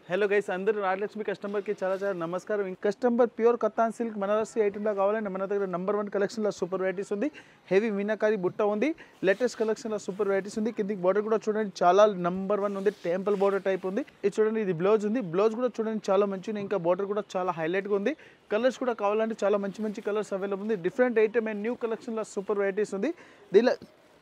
Hello guys అందరూ రాజలక్ష్మి కస్టమర్కి చాలా చాలా నమస్కారం. Customer pure katan silk Banarasi ఐటెంలా కావాలంటే మన దగ్గర నెంబర్ 1 కలెక్షన్లో సూపర్ వెరైటీస్ ఉంది. హెవీ మీనాకారి బుట్ట ఉంది. లేటెస్ట్ కలెక్షన్లో సూపర్ వెరైటీస్ ఉంది. కిందికి బార్డర్ కూడా చూడండి చాలా నెంబర్ 1 ఉంది. టెంపుల్ బార్డర్ టైప్ ఉంది. ఇది చూడండి, ఇది బ్లౌజ్ ఉంది. బ్లౌజ్ కూడా చూడండి చాలా మంచిగా ఉంది. ఇంకా బార్డర్ కూడా చాలా హైలైట్గా ఉంది. కలర్స్ కూడా కావాలంటే చాలా మంచి మంచి కలర్స్ అవైలబుల్ ఉంది. డిఫరెంట్ ఐటమ్ అండ్ న్యూ కలెక్షన్లో సూపర్ వెరైటీస్ ఉంది. దీనిలో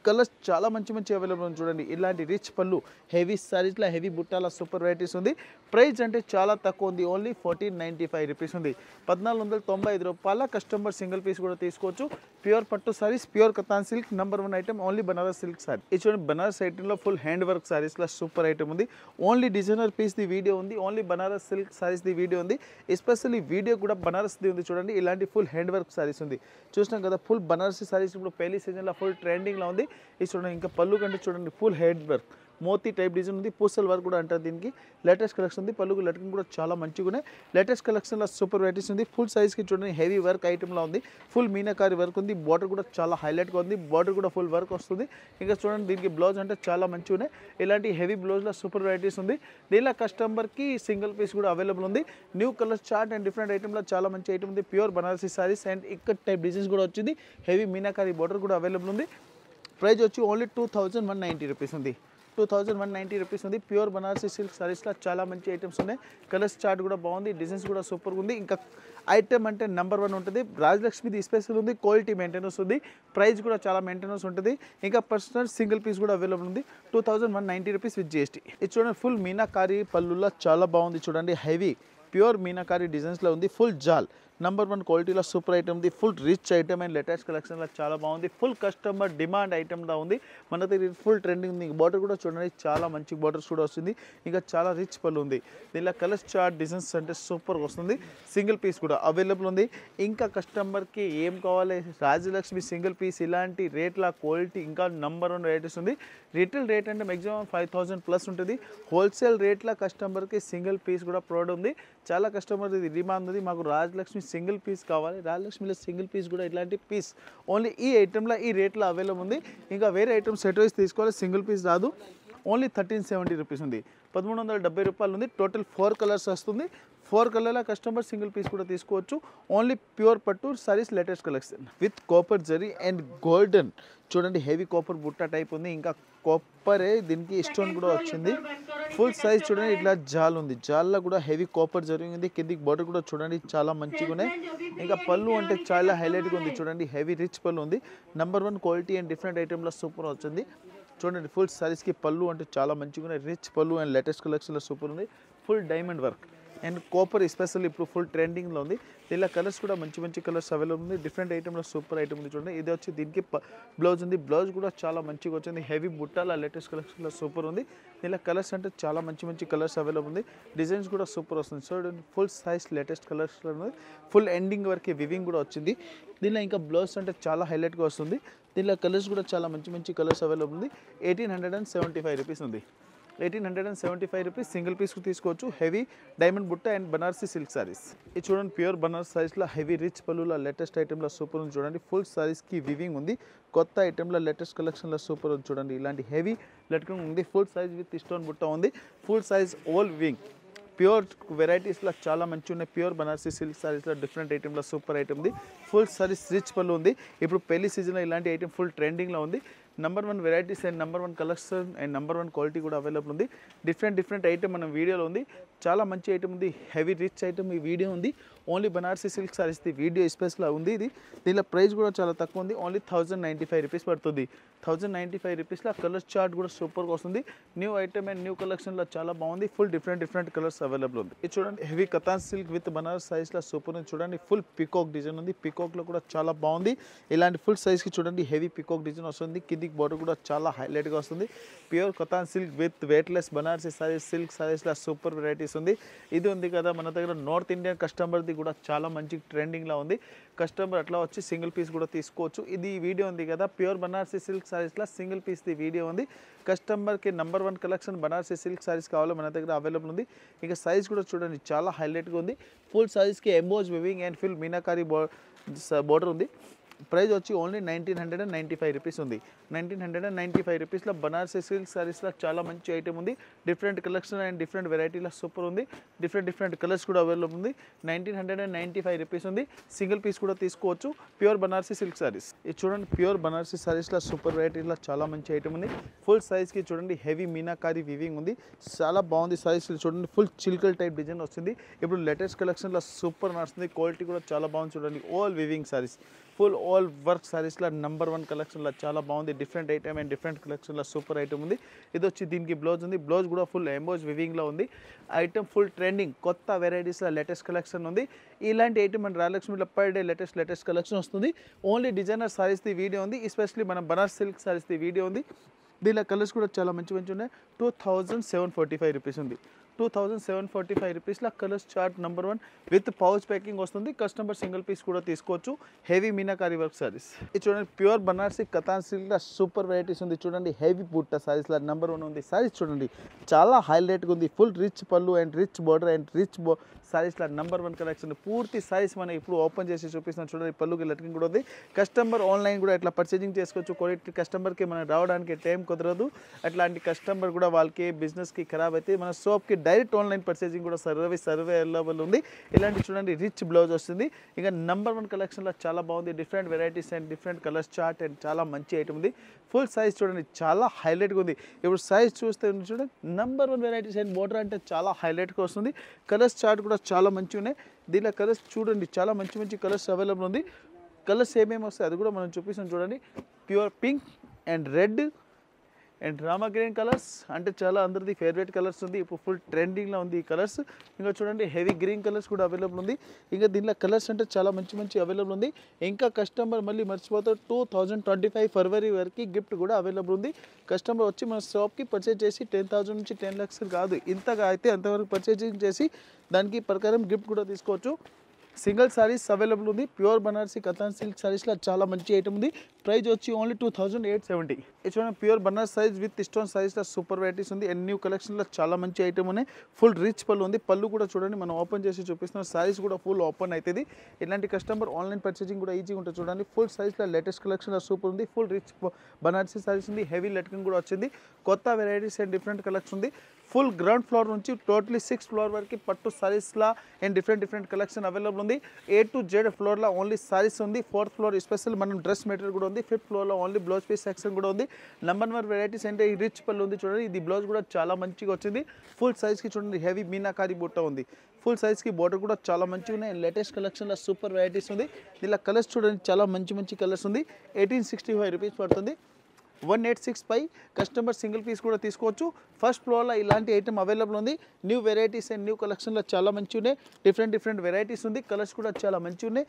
కలర్స్ చాలా మంచి అవైలబుల్ ఉంది. చూడండి ఇలాంటి రిచ్ పళ్ళు హెవీ సారీస్లో హెవీ బుట్టాల సూపర్ వెరైటీస్ ఉంది. ప్రైస్ అంటే చాలా తక్కువ ఉంది. ఓన్లీ 1495 రూపీస్ ఉంది. 1495 రూపాయల కస్టమర్ సింగిల్ పీస్ కూడా తీసుకోవచ్చు. ప్యూర్ పట్టు saris, pure katan silk number 1 item only Banaras silk sari. ఇది చూడండి బనారస్ ఐటెంలో ఫుల్ హ్యాండ్ వర్క్ సారీస్లో సూపర్ ఐటమ్ ఉంది. ఓన్లీ డిజైనర్ పీస్ ది వీడియో ఉంది. ఓన్లీ బనారస్ సిల్క్ సారీస్ ది వీడియో ఉంది. ఎస్పెషల్లీ వీడియో కూడా బనారస్ ది ఉంది. చూడండి ఇలాంటి ఫుల్ హ్యాండ్ వర్క్ సారీస్ ఉంది. చూసినాం కదా ఫుల్ బనారసి సారీస్ ఇప్పుడు పెళ్లి సీజన్లో ఫుల్ ట్రెండింగ్లో ఉంది. ఇది చూడండి ఇంకా పళ్ళు కంటే చూడండి ఫుల్ హెడ్ వర్క్ మోతీ టైప్ డిజైన్ ఉంది. పూసల్ వర్క్ కూడా అంటారు దీనికి. లేటెస్ట్ కలెక్షన్ ఉంది. పళ్ళుకు లట్కన్ కూడా చాలా మంచిగా ఉన్నాయి. లేటెస్ట్ కలెక్షన్లో సూపర్ వెరైటీస్ ఉంది. ఫుల్ సైజ్కి చూడండి హెవీ వర్క్ ఐటమ్లో ఉంది. ఫుల్ మీనాకారి వర్క్ ఉంది. బార్డర్ కూడా చాలా హైలైట్గా ఉంది. బార్డర్ కూడా ఫుల్ వర్క్ వస్తుంది. ఇంకా చూడండి దీనికి బ్లౌజ్ అంటే చాలా మంచిగా ఉన్నాయి. ఇలాంటి హెవీ బ్లౌజ్లో సూపర్ వెరైటీస్ ఉంది. దీనిలో కస్టమర్కి సింగిల్ పీస్ కూడా అవైలబుల్ ఉంది. New colour chart and different ఐటమ్లో చాలా మంచి ఐటమ్ ఉంది. ప్యూర్ బనారసీ సారీస్ అండ్ ఇక్కడ టైప్ డిజైన్స్ కూడా వచ్చింది. హెవీ మీనాకారి బార్డర్ కూడా అవైలబుల్ ఉంది. ప్రైస్ వచ్చి ఓన్లీ 2190 రూపీస్ ఉంది. 2190 రూపీస్ ఉంది. ప్యూర్ బనారసీ సిల్క్ సారీస్లో చాలా మంచి ఐటమ్స్ ఉన్నాయి. కలర్స్ చార్ట్ కూడా బాగుంది. డిజైన్స్ కూడా సూపర్గా ఉంది. ఇంకా ఐటమ్ అంటే నెంబర్ 1 ఉంటుంది. రాజలక్ష్మిది స్పెషల్ ఉంది. క్వాలిటీ మెయింటెనెన్స్ ఉంది. ప్రైస్ కూడా చాలా మెయింటెనెన్స్ ఉంటుంది. ఇంకా పర్సనల్ సింగిల్ పీస్ కూడా అవైలబుల్ ఉంది. 2190 రూపీస్ విత్ జిఎస్టీ. ఇది చూడండి ఫుల్ మీనాకారి పళ్ళుల్లో చాలా బాగుంది. చూడండి హెవీ ప్యూర్ మీనాకారి డిజైన్స్లో ఉంది. ఫుల్ జాల్ నెంబర్ 1 క్వాలిటీలో సూపర్ ఐటమ్ ఉంది. Full rich item and latest కలెక్షన్లో చాలా బాగుంది. ఫుల్ కస్టమర్ డిమాండ్ ఐటమ్లో ఉంది. మన దగ్గర ఫుల్ ట్రెండింగ్ ఉంది. బార్డర్ కూడా చూడండి చాలా మంచి బార్డర్స్ కూడా వస్తుంది. ఇంకా చాలా రిచ్ పళ్ళు ఉంది. దీనిలో కలర్స్ చార్ట్ డిజైన్స్ అంటే సూపర్గా వస్తుంది. సింగిల్ పీస్ కూడా అవైలబుల్ ఉంది. ఇంకా కస్టమర్కి ఏం కావాలి రాజలక్ష్మి సింగిల్ పీస్ ఇలాంటి రేట్ల క్వాలిటీ ఇంకా నెంబర్ 1 వెరైటీస్ ఉంది. రిటైల్ రేట్ అంటే మ్యాక్సిమం 5000 ప్లస్ ఉంటుంది. హోల్సేల్ రేట్ల కస్టమర్కి సింగిల్ పీస్ కూడా ప్రొవైడ్ ఉంది. చాలా కస్టమర్ ఇది డిమాండ్ ఉంది. మాకు రాజలక్ష్మి సింగిల్ పీస్ కావాలి. రాజలక్ష్మిలో సింగిల్ పీస్ కూడా ఇట్లాంటి పీస్ ఓన్లీ ఈ ఐటెంలో ఈ రేట్లో అవైలబుల్ ఉంది. ఇంకా వేరే ఐటమ్ సెట్ వైస్ తీసుకోవాలి. సింగిల్ పీస్ రాదు. ఓన్లీ 1370 రూపీస్ ఉంది. 1370 రూపాయలు ఉంది. టోటల్ 4 కలర్స్ వస్తుంది. 4 కలర్ల కస్టమర్ సింగిల్ పీస్ కూడా తీసుకోవచ్చు. ఓన్లీ ప్యూర్ పట్టు saris latest collection with copper zari and golden. చూడండి హెవీ కాపర్ బుట్ట టైప్ ఉంది. ఇంకా కాపరే దీనికి స్టోన్ కూడా వచ్చింది. ఫుల్ సైజ్ చూడండి ఇట్లా జాల్ ఉంది. జాల్లో కూడా హెవీ కాపర్ జరిగింది. కిందికి బార్డర్ కూడా చూడండి చాలా మంచిగా ఉన్నాయి. ఇంకా పళ్ళు అంటే చాలా హైలైట్గా ఉంది. చూడండి హెవీ రిచ్ పళ్ళు ఉంది. నెంబర్ 1 క్వాలిటీ అండ్ డిఫరెంట్ ఐటెంలో సూపర్ వచ్చింది. చూడండి ఫుల్ సారీస్కి పళ్ళు అంటే చాలా మంచిగా ఉన్నాయి. రిచ్ పళ్ళు అండ్ లేటెస్ట్ కలెక్షన్లో సూపర్ ఉంది. Full diamond work and copper especially ఇప్పుడు ఫుల్ ట్రెండింగ్లో ఉంది. దీనిలో కలర్స్ కూడా మంచి కలర్స్ అవైలబుల్ ఉంది. డిఫరెంట్ ఐటమ్లో సూపర్ ఐటమ్ ఉంది. చూడండి ఇది వచ్చి దీనికి బ్లౌజ్ ఉంది. బ్లౌజ్ కూడా చాలా మంచిగా వచ్చింది. హెవీ బుట్టాల లేటెస్ట్ కలెక్షన్లో సూపర్ ఉంది. దీనిలో కలర్స్ అంటే చాలా మంచి కలర్స్ అవైలబుల్ ఉంది. డిజైన్స్ కూడా సూపర్ వస్తుంది. చూడండి ఫుల్ సైజ్ లేటెస్ట్ కలర్స్లో ఉంది. ఫుల్ ఎండింగ్ వరకు వివింగ్ కూడా వచ్చింది. దీనిలో ఇంకా బ్లౌజ్ అంటే చాలా హైలైట్గా వస్తుంది. దీనిలో కలర్స్ కూడా చాలా మంచి కలర్స్ అవైలబుల్ ఉంది. 1875 రూపీస్ ఉంది. 1875 రూపీస్ సింగిల్ పీస్ తీసుకోవచ్చు. హెవీ డైమండ్ బుట్ట అండ్ బనారసీ సిల్క్ సారీస్. ఇది చూడండి ప్యూర్ బనారస్ సారీస్లో హెవీ రిచ్ పళ్ళులో లేటెస్ట్ ఐటెంలో సూపర్ ఉంది. చూడండి ఫుల్ సారీస్కి వివింగ్ ఉంది. కొత్త ఐటెంలో లేటెస్ట్ కలెక్షన్లో సూపర్ ఉంది. చూడండి ఇలాంటి హెవీ లట్కన్ ఉంది. ఫుల్ సైజ్ విత్ స్టోన్ బుట్ట ఉంది. Full size all weaving pure వెరైటీస్లో చాలా మంచి ఉన్నాయి. ప్యూర్ బనారసీ సిల్క్ సారీస్లో డిఫరెంట్ ఐటెంలో సూపర్ ఐటమ్ ఉంది. ఫుల్ సారీస్ రిచ్ పళ్ళు ఉంది. ఇప్పుడు పెళ్లి సీజన్లో ఇలాంటి ఐటమ్ ఫుల్ ట్రెండింగ్లో ఉంది. Number 1 varieties and number 1 collection and number 1 quality కూడా అవైలబుల్ ఉంది. డిఫరెంట్ ఐటమ్ మన వీడియోలో ఉంది. చాలా మంచి ఐటమ్ ఉంది. హెవీ రిచ్ ఐటమ్ ఈ వీడియో ఉంది. ఓన్లీ బనారసీ సిల్క్ సారీస్ ది వీడియో స్పేస్లో ఉంది. ఇది దీనిలో ప్రైస్ కూడా చాలా తక్కువ ఉంది. ఓన్లీ 1095 రూపీస్ పడుతుంది. 1095 రూపీస్లో కలర్ చార్ట్ కూడా సూపర్గా వస్తుంది. న్యూ ఐటమ్ అండ్ న్యూ కలెక్షన్లో చాలా బాగుంది. ఫుల్ డిఫరెంట్ కలర్స్ అవైలబుల్ ఉంది. ఇది చూడండి heavy katan silk with Banaras సైజ్లో సూపర్ ఉంది. చూడండి ఫుల్ పికాక్ డిజైన్ ఉంది. పికాక్లో కూడా చాలా బాగుంది. ఇలాంటి ఫుల్ సైజ్కి చూడండి హెవీ పికాక్ డిజైన్ వస్తుంది. కిందికి బార్డర్ కూడా చాలా హైలైట్గా వస్తుంది. Pure katan silk with weightless Banarasi saris silk సారీస్లో సూపర్ వెరైటీస్ ఉంది. ఇది ఉంది కదా మన దగ్గర నార్త్ ఇండియన్ కస్టమర్ది కూడా చాలా మంచి ట్రెండింగ్లో ఉంది. కస్టమర్ అట్లా వచ్చి సింగిల్ పీస్ కూడా తీసుకోవచ్చు. ఇది వీడియో ఉంది కదా ప్యూర్ బనారసీ సిల్క్ సారీస్లో సింగిల్ పీస్ది వీడియో ఉంది. కస్టమర్కి number 1 collection Banarasi silk saris కావాలో మన దగ్గర అవైలబుల్ ఉంది. ఇక సైజ్ కూడా చూడండి చాలా హైలైట్గా ఉంది. ఫుల్ సైజ్కి emboss weaving and full meenakari border ఉంది. ప్రైస్ వచ్చి ఓన్లీ 1995 రూపీస్ ఉంది. 1995 రూపీస్లో బనారసీ సిల్క్ సారీస్లో చాలా మంచి ఐటమ్ ఉంది. డిఫరెంట్ కలెక్షన్ అండ్ డిఫరెంట్ వెరైటీలో సూపర్ ఉంది. డిఫరెంట్ కలర్స్ కూడా అవైలబుల్ ఉంది. 1995 రూపీస్ ఉంది. సింగిల్ పీస్ కూడా తీసుకోవచ్చు. ప్యూర్ బనారసీ సిల్క్ సారీస్ ఇది చూడండి. ప్యూర్ బనారసీ సారీస్లో సూపర్ వెరైటీలో చాలా మంచి ఐటమ్ ఉంది. ఫుల్ సైజ్కి చూడండి హెవీ మీనాకారి వివింగ్ ఉంది. చాలా బాగుంది సారీస్ చూడండి. ఫుల్ చిల్కల్ టైప్ డిజైన్ వస్తుంది. ఇప్పుడు లేటెస్ట్ కలెక్షన్లో సూపర్ నడుస్తుంది. క్వాలిటీ కూడా చాలా బాగుంది చూడండి. All weaving saris full all work సారీస్లో నెంబర్ 1 కలెక్షన్లో చాలా బాగుంది. డిఫరెంట్ ఐటమ్ అండ్ డిఫరెంట్ కలెక్షన్లో సూపర్ ఐటమ్ ఉంది. ఇది వచ్చి దీనికి బ్లౌజ్ ఉంది. బ్లౌజ్ కూడా ఫుల్ ఎంబోజ్ వివింగ్లో ఉంది. ఐటమ్ ఫుల్ ట్రెండింగ్ కొత్త వెరైటీస్లో లేటెస్ట్ కలెక్షన్ ఉంది. ఇలాంటి ఐటమ్ మన రాయలక్ష్మిలో పర్ డే లేటెస్ట్ కలెక్షన్ వస్తుంది. ఓన్లీ డిజైనర్ సారీస్ది వీడియో ఉంది. ఎస్పెషల్లీ మన బనారస్ సిల్క్ సారీస్ది వీడియో ఉంది. దీనిలో కలర్స్ కూడా చాలా మంచి ఉన్నాయి. 2745 రూపీస్ ఉంది. 2745 రూపీస్లో colours chart number 1 with pouch packing వస్తుంది. కస్టమర్ సింగిల్ పీస్ కూడా తీసుకోవచ్చు. హెవీ మీనాకారి వర్క్ సారీస్ ఇది చూడండి. ప్యూర్ బనారసీ కతాన్ సిల్క్లో సూపర్ వెరైటీస్ ఉంది చూడండి. హెవీ బుట్ట సారీస్లో నెంబర్ 1 ఉంది. సారీస్ చూడండి చాలా హైలైట్గా ఉంది. ఫుల్ రిచ్ పళ్ళు and rich border and rich సారీస్లో నెంబర్ 1 కలెక్షన్. పూర్తి సారీస్ మనం ఇప్పుడు ఓపెన్ చేసి చూపిస్తున్నాం చూడండి. పళ్ళుకి లటికింగ్ కూడా ఉంది. కస్టమర్ ఆన్లైన్ కూడా ఇట్లా పర్చేజింగ్ చేసుకోవచ్చు. కొన్ని కస్టమర్కి మనం రావడానికి టైం కుదరదు. అట్లాంటి కస్టమర్ కూడా వాళ్ళకి బిజినెస్కి ఖరాబ్ అయితే మన షాప్కి డైరెక్ట్ ఆన్లైన్ పర్చేజింగ్ కూడా సర్వే అవైలబుల్ ఉంది. ఇలాంటి చూడండి రిచ్ బ్లౌజ్ వస్తుంది. ఇంకా నెంబర్ 1 కలెక్షన్లో చాలా బాగుంది. Different varieties and different colours chart and చాలా మంచి ఐటమ్ ఉంది. ఫుల్ సైజ్ చూడండి చాలా హైలైట్గా ఉంది. ఇప్పుడు సైజ్ చూస్తే చూడండి నెంబర్ 1 వెరైటీస్ అండ్ బోర్డర్ అంటే చాలా హైలైట్గా వస్తుంది. కలర్స్ చార్ట్ కూడా చాలా మంచిగా ఉన్నాయి. దీనిలో కలర్స్ చూడండి చాలా మంచి కలర్స్ అవైలబుల్ ఉంది. కలర్స్ ఏమేమి వస్తాయి అది కూడా మనం చూపిస్తాం చూడండి. Pure pink and red and Rama green colours అంటే చాలా అందరిది ఫేవరెట్ కలర్స్ ఉంది. ఇప్పుడు ఫుల్ ట్రెండింగ్లో ఉంది ఈ కలర్స్. ఇంకా చూడండి హెవీ గ్రీన్ కలర్స్ కూడా అవైలబుల్ ఉంది. ఇంకా దీనిలో కలర్స్ అంటే చాలా మంచి అవైలబుల్ ఉంది. ఇంకా కస్టమర్ మళ్ళీ మర్చిపోతారు 2025 ఫిబ్రవరి వరకు గిఫ్ట్ కూడా అవైలబుల్ ఉంది. కస్టమర్ వచ్చి మన షాప్కి పర్చేజ్ చేసి 10,000 నుంచి 10 lakhs కాదు ఇంతగా అయితే అంతవరకు పర్చేజింగ్ చేసి దానికి ప్రకారం గిఫ్ట్ కూడా తీసుకోవచ్చు. సింగిల్ సారీస్ అవైలబుల్ ఉంది. ప్యూర్ బనారసీ కతాన్ సిల్క్ సారీస్లో చాలా మంచి ఐటమ్ ఉంది. ప్రైస్ వచ్చి ఓన్లీ 2870. చూడండి pure Banaras size with stone సారీస్లో సూపర్ వెరైటీస్ ఉంది. అండ్ న్యూ కలెక్షన్లో చాలా మంచి ఐటమ్ ఉన్నాయి. ఫుల్ రిచ్ పళ్ళు ఉంది. పళ్ళు కూడా చూడండి మనం ఓపెన్ చేసి చూపిస్తున్నాం. సారీస్ కూడా ఫుల్ ఓపెన్ అవుతుంది. ఇలాంటి కస్టమర్ ఆన్లైన్ పర్చేజింగ్ కూడా ఈజీగా ఉంటుంది చూడండి. ఫుల్ సైజ్లో లేటెస్ట్ కలెక్షన్లో సూపర్ ఉంది. ఫుల్ రిచ్ బనారసీ సారీస్ ఉంది. హెవీ లెట్కింగ్ కూడా వచ్చింది. కొత్త వెరైటీస్ అండ్ డిఫరెంట్ కలెక్షన్ ఉంది. ఫుల్ గ్రౌండ్ ఫ్లోర్ నుంచి టోటలీ 6th ఫ్లోర్ వరకు పట్టు సారీస్లా అండ్ డిఫరెంట్ కలెక్షన్ అవైలబుల్ ఉంది. A to Z ఫ్లోర్లో ఓన్లీ సారీస్ ఉంది. 4th ఫ్లోర్ స్పెషల్ మనం డ్రెస్ మెటీరియల్ కూడా ఉంది. 5th ఫ్లోర్లో ఓన్లీ బ్లౌజ్ పీస్ సెక్షన్ కూడా ఉంది. నెంబర్ 1 వెరైటీస్ అంటే ఈ రిచ్ పళ్ళు ఉంది చూడండి. ఇది బ్లౌజ్ కూడా చాలా మంచిగా వచ్చింది. ఫుల్ సైజ్కి చూడండి హెవీ మీనాకారి బుట్ట ఉంది. ఫుల్ సైజ్కి బోర్డర్ కూడా చాలా మంచిగా ఉన్నాయి. లేటెస్ట్ కలెక్షన్లో సూపర్ వెరైటీస్ ఉంది. ఇలా కలర్స్ చూడండి చాలా మంచి కలర్స్ ఉంది. 1865 రూపీస్ పడుతుంది. 186 పై కస్టమర్ సింగిల్ పీస్ కూడా తీసుకోవచ్చు. ఫస్ట్ ఫ్లోర్లో ఇలాంటి ఐటమ్ అవైలబుల్ ఉంది. న్యూ వెరైటీస్ అండ్ న్యూ కలెక్షన్లో చాలా మంచి ఉన్నాయి. డిఫరెంట్ వెరైటీస్ ఉంది. కలర్స్ కూడా చాలా మంచి ఉన్నాయి.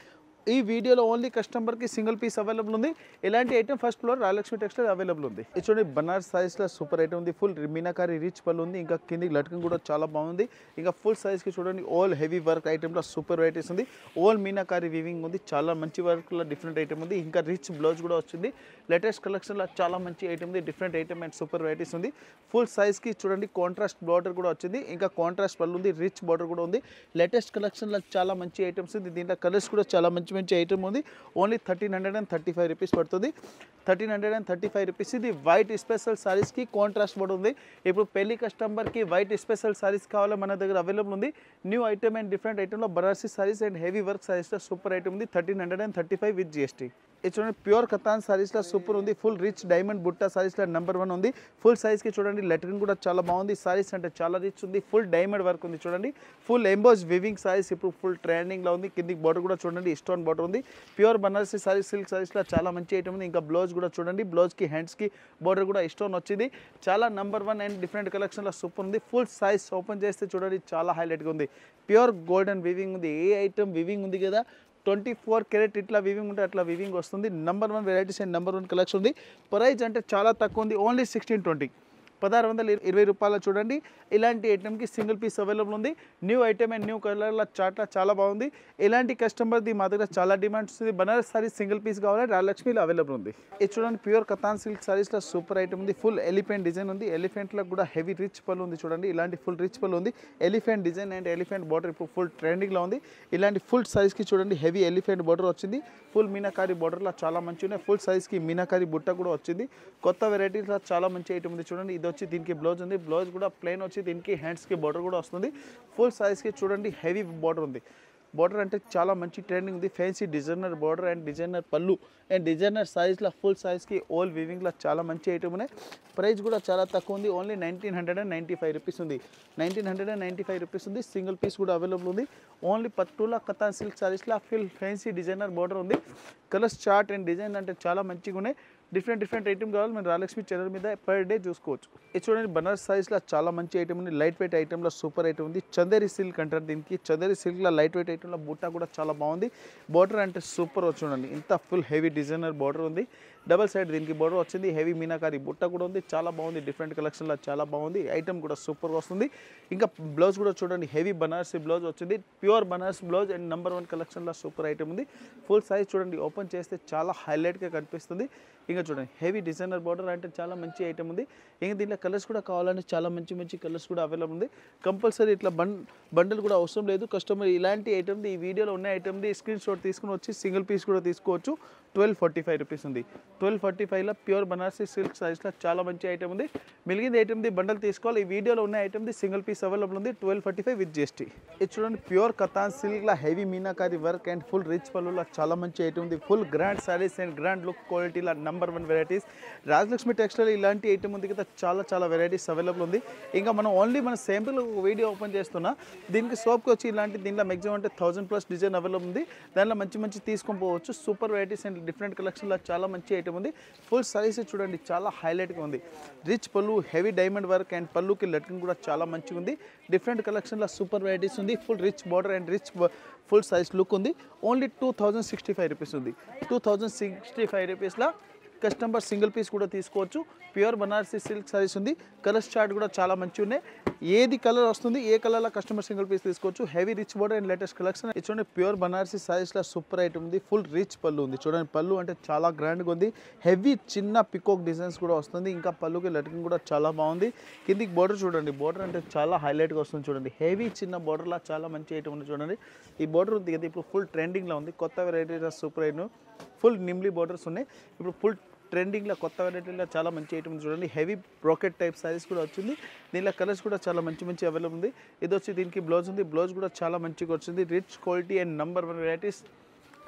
ఈ వీడియోలో ఓన్లీ కస్టమర్కి సింగిల్ పీస్ అవైలబుల్ ఉంది. ఇలాంటి item first floor Rayalakshmi textile available ఉంది. ఇది చూడండి బనారస్ సారీస్లో సూపర్ ఐటమ్ ఉంది. ఫుల్ మీనాకారి రిచ్ పళ్ళు ఉంది. ఇంకా కిందికి లట్కన్ కూడా చాలా బాగుంది. ఇంకా ఫుల్ సైజ్కి చూడండి ఆల్ హెవీ వర్క్ ఐటమ్లో సూపర్ వెరైటీస్ ఉంది. ఆల్ మీనాకారి వీవింగ్ ఉంది. చాలా మంచి వర్క్లో డిఫరెంట్ ఐటమ్ ఉంది. ఇంకా రిచ్ బ్లౌజ్ కూడా వచ్చింది. లేటెస్ట్ కలెక్షన్లో చాలా మంచి ఐటమ్ ఉంది. Different item and super varieties ఉంది. ఫుల్ సైజ్కి చూడండి కాంట్రాస్ట్ బార్డర్ కూడా వచ్చింది. ఇంకా కాంట్రాస్ట్ పళ్ళు ఉంది. రిచ్ బార్డర్ కూడా ఉంది. లేటెస్ట్ కలెక్షన్లో చాలా మంచి ఐటమ్స్ ఉంది. దీంట్లో కలర్స్ కూడా చాలా మంచి ఐటమ్ ఉంది. ఓన్లీ 1335 రూపీస్ పడుతుంది. 1335 రూపీస్. ఇది వైట్ స్పెషల్ సారీస్కి కాంట్రాస్ట్ బోర్డు ఉంది. ఇప్పుడు పెళ్లి కస్టమర్కి వైట్ స్పెషల్ సారీస్ కావాలో మన దగ్గర అవైలబుల్ ఉంది. న్యూ ఐటమ్ అండ్ డిఫరెంట్ ఐటమ్లో Banarasi saris and heavy work సారీస్లో సూపర్ ఐటమ్ ఉంది. 1335 విత్ GST. ఇది చూడండి ప్యూర్ కతాన్ సారీస్లో సూపర్ ఉంది. ఫుల్ రిచ్ డైమండ్ బుట్ట సారీస్లో నెంబర్ 1 ఉంది. ఫుల్ సైజ్కి చూడండి లెటరింగ్ కూడా చాలా బాగుంది. సారీస్ అంటే చాలా రిచ్ ఉంది. ఫుల్ డైమండ్ వర్క్ ఉంది చూడండి. ఫుల్ ఎంబోస్ వివింగ్ సారీస్ ఇప్పుడు ఫుల్ ట్రెండింగ్లో ఉంది. కిందికి బార్డర్ కూడా చూడండి స్టోన్ బార్డర్ ఉంది. ప్యూర్ బనారసీ సారీస్ సిల్క్ సారీస్లో చాలా మంచి ఐటమ్ ఉంది. ఇంకా బ్లౌజ్ కూడా చూడండి. బ్లౌజ్కి హ్యాండ్స్కి బార్డర్ కూడా స్టోన్ వచ్చింది. చాలా నెంబర్ 1 అండ్ డిఫరెంట్ కలెక్షన్లో సూపర్ ఉంది. ఫుల్ సైజ్ ఓపెన్ చేస్తే చూడండి చాలా హైలైట్గా ఉంది. ప్యూర్ గోల్డెన్ వివింగ్ ఉంది. ఏ ఐటమ్ వివింగ్ ఉంది కదా 24 క్యారెట్ ఇట్లా వివింగ్ ఉంటే అట్లా వివింగ్ వస్తుంది. Number 1 varieties and number 1 collection ఉంది. ప్రైస్ అంటే చాలా తక్కువ ఉంది. ఓన్లీ 1620. 1620 రూపాయలు చూడండి. ఇలాంటి ఐటెంకి సింగిల్ పీస్ అవైలబుల్ ఉంది. న్యూ ఐటెం అండ్ న్యూ కలర్ల చాట్ల చాలా బాగుంది. ఇలాంటి కస్టమర్ది మా దగ్గర చాలా డిమాండ్ వస్తుంది. బనారస్ సారీ సింగిల్ పీస్ కావాలి రాజలక్ష్మిలో అవైలబుల్ ఉంది. ఇది చూడండి ప్యూర్ కతాన్ సిల్క్ సారీస్లో సూపర్ ఐటమ్ ఉంది. ఫుల్ ఎలిఫెంట్ డిజైన్ ఉంది. ఎలిఫెంట్లో కూడా హెవీ రిచ్ పళ్ళు ఉంది చూడండి. ఇలాంటి ఫుల్ రిచ్ పళ్ళు ఉంది. Elephant design and elephant border ఇప్పుడు ఫుల్ ట్రెండింగ్లో ఉంది. ఇలాంటి ఫుల్ సైజ్కి చూడండి హెవీ ఎలిఫెంట్ బార్డర్ వచ్చింది. ఫుల్ మీనాకారి బార్డర్లో చాలా మంచి ఉన్నాయి. ఫుల్ సైజ్కి మీనాకారి బుట్ట కూడా వచ్చింది. కొత్త వెరైటీస్లో చాలా మంచి ఐటమ్ ఉంది చూడండి. ఇది వచ్చి దీనికి బ్లౌజ్ ఉంది. బ్లౌజ్ కూడా ప్లెయిన్ వచ్చి దీనికి హ్యాండ్స్కి బార్డర్ కూడా వస్తుంది. ఫుల్ సైజ్కి చూడండి హెవీ బార్డర్ ఉంది. బార్డర్ అంటే చాలా మంచి ట్రెండింగ్ ఉంది. Fancy designer border and designer పళ్ళు అండ్ డిజైనర్ సైజ్లో ఫుల్ సైజ్కి ఓల్ వీవింగ్లో చాలా మంచి ఐటమ్ ఉన్నాయి. ప్రైస్ కూడా చాలా తక్కువ ఉంది. ఓన్లీ 1995 రూపీస్ ఉంది. 1995 రూపీస్ ఉంది. సింగిల్ పీస్ కూడా అవైలబుల్ ఉంది. ఓన్లీ పట్టుల కతాన్ సిల్క్ సారీస్లో ఫుల్ ఫ్యాన్సీ డిజైనర్ బార్డర్ ఉంది. కలర్స్ చార్ట్ అండ్ డిజైన్ అంటే చాలా మంచిగా ఉన్నాయి. డిఫరెంట్ ఐటమ్ కావాలి మీరు రాజలక్ష్మి ఛానల్ మీద పర్ డే చూసుకోవచ్చు. ఇది చూడండి బనారస్ సైజ్లో చాలా మంచి ఐటమ్ ఉంది. లైట్ వెయిట్ ఐటమ్లో సూపర్ ఐటమ్ ఉంది. చందేరి సిల్క్ అంటారు దీనికి. చందేరి సిల్క్లో లైట్ వెయిట్ ఐటమ్లో బూటా కూడా చాలా బాగుంది. బార్డర్ అంటే సూపర్ చూడండి. ఇంత ఫుల్ హెవీ డిజైనర్ బార్డర్ ఉంది. డబల్ సైడ్ దీనికి బార్డర్ వచ్చింది. హెవీ మీనాకారి బుట్ట కూడా ఉంది. చాలా బాగుంది. డిఫరెంట్ కలెక్షన్లో చాలా బాగుంది. ఐటమ్ కూడా సూపర్గా వస్తుంది. ఇంకా బ్లౌజ్ కూడా చూడండి హెవీ బనారసి బ్లౌజ్ వచ్చింది. Pure Banaras blouse and number 1 కలెక్షన్లో సూపర్ ఐటమ్ ఉంది. ఫుల్ సైజ్ చూడండి ఓపెన్ చేస్తే చాలా హైలైట్గా కనిపిస్తుంది. ఇంకా చూడండి హెవీ డిజైనర్ బార్డర్ అంటే చాలా మంచి ఐటమ్ ఉంది. ఇంకా దీంట్లో కలర్స్ కూడా కావాలంటే చాలా మంచి కలర్స్ కూడా అవైలబుల్ ఉంది. కంపల్సరీ ఇట్లా బండిల్ కూడా అవసరం లేదు. కస్టమర్ ఇలాంటి ఐటమ్ది ఈ వీడియోలో ఉన్న ఐటమ్ది స్క్రీన్ షాట్ తీసుకుని వచ్చి సింగిల్ పీస్ కూడా తీసుకోవచ్చు. 1245 రూపీస్ ఉంది. 1245లో ప్యూర్ బనారసి సిల్క్ సైజ్లో చాలా మంచి ఐటమ్ ఉంది. మిగిలిన ఐటమ్ది బండల్ తీసుకోవాలి. ఈ వీడియోలో ఉన్న ఐటమ్ది సింగిల్ పీస్ అవైలబుల్ ఉంది. 1245 విత్ GST. ఇది చూడండి ప్యూర్ కతాన్ సిల్క్లో heavy meenakari work and full rich పళ్ళులో చాలా మంచి ఐటమ్ ఉంది. Full grand saris and grand look క్వాలిటీలో నెంబర్ 1 వెరైటీస్ రాజలక్ష్మి టెక్స్టైల్ ఇలాంటి ఐటమ్ ఉంది కదా చాలా వెరైటీస్ అవైలబుల్ ఉంది. ఇంకా మనం ఓన్లీ మన శాంపుల్ వీడియో ఓపెన్ చేస్తున్నా. దీనికి సోప్కి వచ్చి ఇలాంటి దీంట్లో మ్యాక్సిమం అంటే 1000+ డిజైన్ అవైలబుల్ ఉంది. దాంట్లో మంచి తీసుకొని పోవచ్చు. సూపర్ వెరైటీస్ అండ్ డిఫరెంట్ కలెక్షన్లో చాలా మంచి ఐటమ్ ఉంది. ఫుల్ సైజ్ చూడండి చాలా హైలైట్గా ఉంది. రిచ్ పళ్ళు హెవీ డైమండ్ వర్క్ అండ్ పళ్ళుకి లట్కింగ్ కూడా చాలా మంచిగా ఉంది. డిఫరెంట్ కలెక్షన్లో సూపర్ వెరైటీస్ ఉంది. Full rich border and rich full size look ఉంది. ఓన్లీ 2065 రూపీస్ ఉంది. 2065 రూపీస్లో కస్టమర్ సింగిల్ పీస్ కూడా తీసుకోవచ్చు. ప్యూర్ బనారసి సిల్క్ సారీస్ ఉంది. కలర్స్ చార్ట్ కూడా చాలా మంచిగా ఉన్నాయి. ఏది కలర్ వస్తుంది ఏ కలర్లో కస్టమర్ సింగిల్ పీస్ తీసుకోవచ్చు. Heavy rich border and latest collection. చూడండి ప్యూర్ బనారసి సారీస్లో సూపర్ ఐటమ్ ఉంది. ఫుల్ రిచ్ పళ్ళు ఉంది. చూడండి పళ్ళు అంటే చాలా గ్రాండ్గా ఉంది. హెవీ చిన్న పికాక్ డిజైన్స్ కూడా వస్తుంది. ఇంకా పళ్ళుకి లటికింగ్ కూడా చాలా బాగుంది. కిందికి బార్డర్ చూడండి. బార్డర్ అంటే చాలా హైలైట్గా వస్తుంది చూడండి. హెవీ చిన్న బార్డర్లో చాలా మంచి ఐటమ్ ఉంది చూడండి. ఈ బార్డర్ ఉంది కదా ఇప్పుడు ఫుల్ ట్రెండింగ్లో ఉంది. కొత్త వెరైటీస్ సూపర్ ఐటమ్. ఫుల్ నిమ్లీ బార్డర్స్ ఉన్నాయి. ఇప్పుడు ఫుల్ ట్రెండింగ్లో కొత్త వెరైటీలో చాలా మంచి ఐటమ్ చూడండి. హెవీ బ్రోకెట్ టైప్ సారీస్ కూడా వచ్చింది. దీనిలో కలర్స్ కూడా చాలా మంచి అవైలబుల్ ఉంది. ఇది వచ్చి దీనికి బ్లౌజ్ ఉంది. బ్లౌజ్ కూడా చాలా మంచిగా వచ్చింది. Rich quality and number 1 varieties.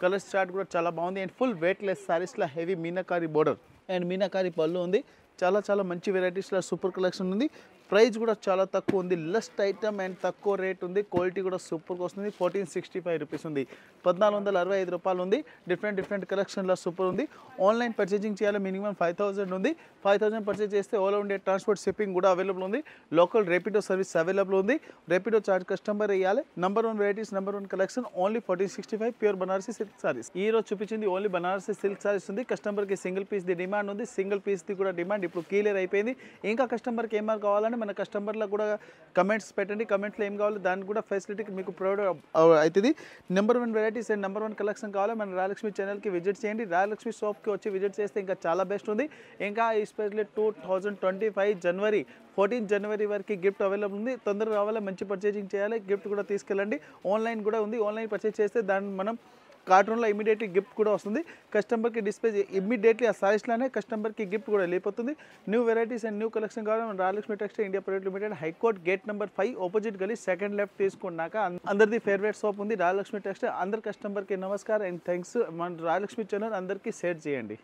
Colours chart కూడా చాలా బాగుంది. అండ్ ఫుల్ వెయిట్లెస్ సారీస్లో heavy meenakari border and meenakari పళ్ళు ఉంది. చాలా మంచి వెరైటీస్లో సూపర్ కలెక్షన్ ఉంది. ప్రైస్ కూడా చాలా తక్కువ ఉంది. లెస్ట్ ఐటమ్ అండ్ తక్కువ రేట్ ఉంది. క్వాలిటీ కూడా సూపర్గా వస్తుంది. 1465 రూపీస్ ఉంది. 1465 రూపాయలు ఉంది. డిఫరెంట్ కలెక్షన్లో సూపర్ ఉంది. ఆన్లైన్ పర్చేజింగ్ చేయాలి. మినిమం 5000 ఉంది. 5000 పర్చేజ్ చేస్తే ఆల్ ఇండియా ట్రాన్స్పోర్ట్ షిప్పింగ్ కూడా అవైలబుల్ ఉంది. లోకల్ రేపిడో సర్వీస్ అవైలబుల్ ఉంది. రేపిడో చార్జ్ కస్టమర్ వేయాలి. Number 1 varieties number 1 collection only 1465 pure Banarasi silk saris. ఈ రోజు చూపించింది ఓన్లీ బనారసి సిల్క్ సారీస్ ఉంది. కస్టమర్కి సింగిల్ పీస్ది డిమాండ్ ఉంది. సింగిల్ పీస్ది కూడా డిమాండ్ ఇప్పుడు క్లియర్ అయిపోయింది. ఇంకా కస్టమర్కి ఏమైనా కావాలంటే మన కస్టమర్లో కూడా కమెంట్స్ పెట్టండి. కమెంట్లో ఏం కావాలి దానికి కూడా ఫెసిలిటీకి మీకు ప్రొవైడ్ అవుతుంది. Number 1 varieties and number 1 collection కావాలి మన రాజలక్ష్మి ఛానల్కి విజిట్ చేయండి. రాజలక్ష్మి షాప్కి వచ్చి విజిట్ చేస్తే ఇంకా చాలా బెస్ట్ ఉంది. ఇంకా ఎస్పెషల్లీ 2025 జనవరి 14 జనవరి వరకు గిఫ్ట్ అవైలబుల్ ఉంది. తొందరగా కావాలి. మంచి పర్చేజింగ్ చేయాలి. గిఫ్ట్ కూడా తీసుకెళ్ళండి. ఆన్లైన్ కూడా ఉంది. ఆన్లైన్ పర్చేజ్ చేస్తే దాన్ని మనం కార్టూన్లో ఇమీడియట్లీ గిఫ్ట్ కూడా వస్తుంది. కస్టమర్కి డిస్ప్లే ఇమీడియట్లీ ఆ సారీస్లోనే కస్టమర్కి గిఫ్ట్ కూడా వెళ్ళిపోతుంది. New varieties and new collection కావాలి మన Rajalakshmi textile India private limited high court gate number 5 opposite గలీ సెకండ్ లెఫ్ట్ తీసుకున్నాక అందరిది ఫేవరెట్ షాప్ ఉంది రాజలక్ష్మి టెక్స్టైల్. అందరి కస్టమర్కి నమస్కారం అండ్ థ్యాంక్స్. మన రాజలక్ష్మి ఛానల్ అందరికీ షేర్ చేయండి.